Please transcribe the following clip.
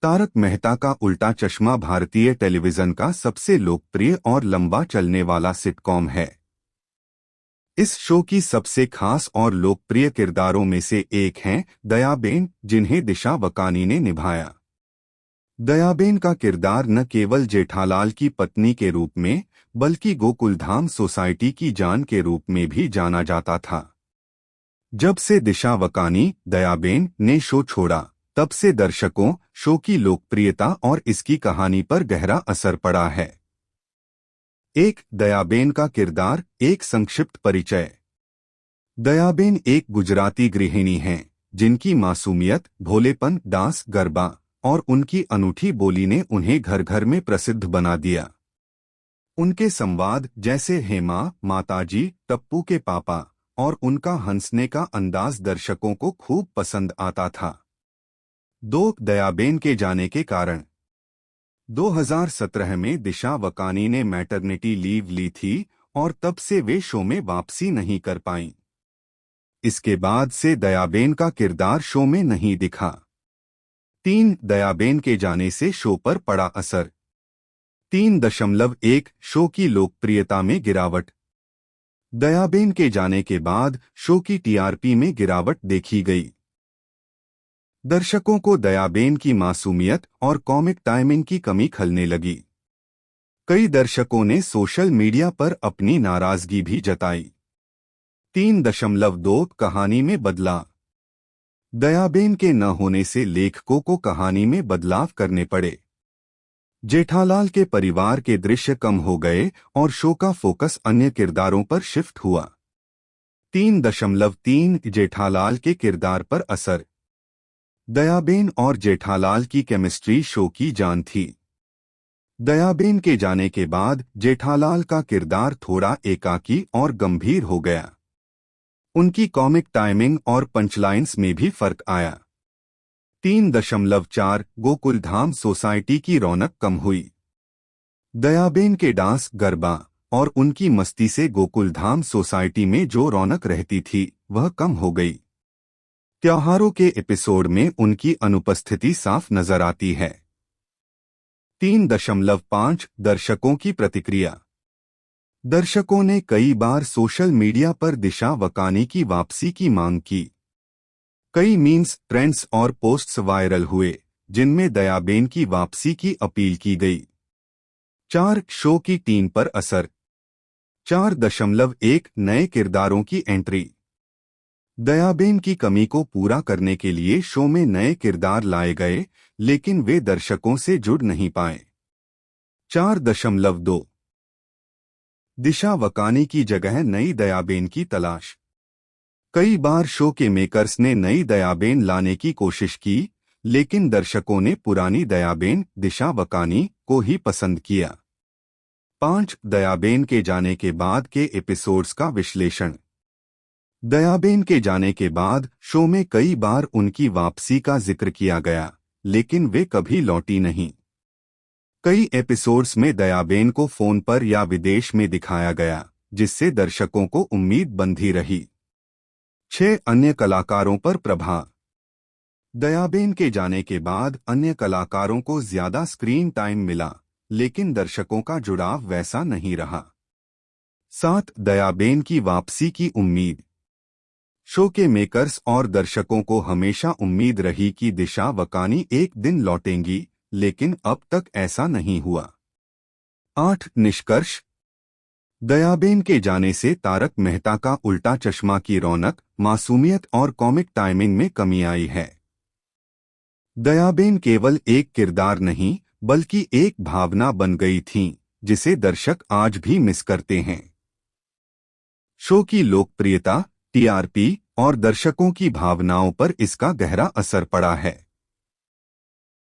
तारक मेहता का उल्टा चश्मा भारतीय टेलीविजन का सबसे लोकप्रिय और लंबा चलने वाला सिटकॉम है। इस शो की सबसे खास और लोकप्रिय किरदारों में से एक हैं दयाबेन, जिन्हें दिशा वकानी ने निभाया। दयाबेन का किरदार न केवल जेठालाल की पत्नी के रूप में, बल्कि गोकुलधाम सोसाइटी की जान के रूप में भी जाना जाता था। जब से दिशा वकानी, दयाबेन ने शो छोड़ा, तब से दर्शकों, शो की लोकप्रियता और इसकी कहानी पर गहरा असर पड़ा है। एक दयाबेन का किरदार, एक संक्षिप्त परिचय। दयाबेन एक गुजराती गृहिणी हैं, जिनकी मासूमियत, भोलेपन, डांस, गरबा और उनकी अनूठी बोली ने उन्हें घर घर में प्रसिद्ध बना दिया। उनके संवाद, जैसे हेमा, माताजी, टप्पू के पापा और उनका हंसने का अंदाज दर्शकों को खूब पसंद आता था। दयाबेन के जाने के कारण। 2017 में दिशा वकानी ने मैटरनिटी लीव ली थी और तब से वे शो में वापसी नहीं कर पाईं। इसके बाद से दयाबेन का किरदार शो में नहीं दिखा। दयाबेन के जाने से शो पर पड़ा असर। 3.1 शो की लोकप्रियता में गिरावट। दयाबेन के जाने के बाद शो की टीआरपी में गिरावट देखी गई। दर्शकों को दयाबेन की मासूमियत और कॉमिक टाइमिंग की कमी खलने लगी। कई दर्शकों ने सोशल मीडिया पर अपनी नाराजगी भी जताई। 3.2 कहानी में बदलाव। दयाबेन के न होने से लेखकों को कहानी में बदलाव करने पड़े। जेठालाल के परिवार के दृश्य कम हो गए और शो का फोकस अन्य किरदारों पर शिफ्ट हुआ। 3.3 जेठालाल के किरदार पर असर। दयाबेन और जेठालाल की केमिस्ट्री शो की जान थी। दयाबेन के जाने के बाद जेठालाल का किरदार थोड़ा एकाकी और गंभीर हो गया। उनकी कॉमिक टाइमिंग और पंचलाइन्स में भी फर्क आया। 3.4 गोकुलधाम सोसाइटी की रौनक कम हुई। दयाबेन के डांस, गरबा और उनकी मस्ती से गोकुलधाम सोसाइटी में जो रौनक रहती थी, वह कम हो गई। त्योहारों के एपिसोड में उनकी अनुपस्थिति साफ नजर आती है। 3.5 दर्शकों की प्रतिक्रिया। दर्शकों ने कई बार सोशल मीडिया पर दिशा वकानी की वापसी की मांग की। कई मीम्स, ट्रेंड्स और पोस्ट्स वायरल हुए, जिनमें दयाबेन की वापसी की अपील की गई। 4 शो की टीम पर असर। 4.1 नए किरदारों की एंट्री। दयाबेन की कमी को पूरा करने के लिए शो में नए किरदार लाए गए, लेकिन वे दर्शकों से जुड़ नहीं पाए। 4.2 दिशा वकानी की जगह नई दयाबेन की तलाश। कई बार शो के मेकर्स ने नई दयाबेन लाने की कोशिश की, लेकिन दर्शकों ने पुरानी दयाबेन, दिशा वकानी, को ही पसंद किया। 5 दयाबेन के जाने के बाद के एपिसोड्स का विश्लेषण। दयाबेन के जाने के बाद शो में कई बार उनकी वापसी का जिक्र किया गया, लेकिन वे कभी लौटी नहीं। कई एपिसोड्स में दयाबेन को फोन पर या विदेश में दिखाया गया, जिससे दर्शकों को उम्मीद बंधी रही। 6 अन्य कलाकारों पर प्रभाव। दयाबेन के जाने के बाद अन्य कलाकारों को ज्यादा स्क्रीन टाइम मिला, लेकिन दर्शकों का जुड़ाव वैसा नहीं रहा। 7 दयाबेन की वापसी की उम्मीद। शो के मेकर्स और दर्शकों को हमेशा उम्मीद रही कि दिशा वकानी एक दिन लौटेंगी, लेकिन अब तक ऐसा नहीं हुआ। 8 निष्कर्ष। दयाबेन के जाने से तारक मेहता का उल्टा चश्मा की रौनक, मासूमियत और कॉमिक टाइमिंग में कमी आई है। दयाबेन केवल एक किरदार नहीं, बल्कि एक भावना बन गई थीं, जिसे दर्शक आज भी मिस करते हैं। शो की लोकप्रियता, टीआरपी और दर्शकों की भावनाओं पर इसका गहरा असर पड़ा है।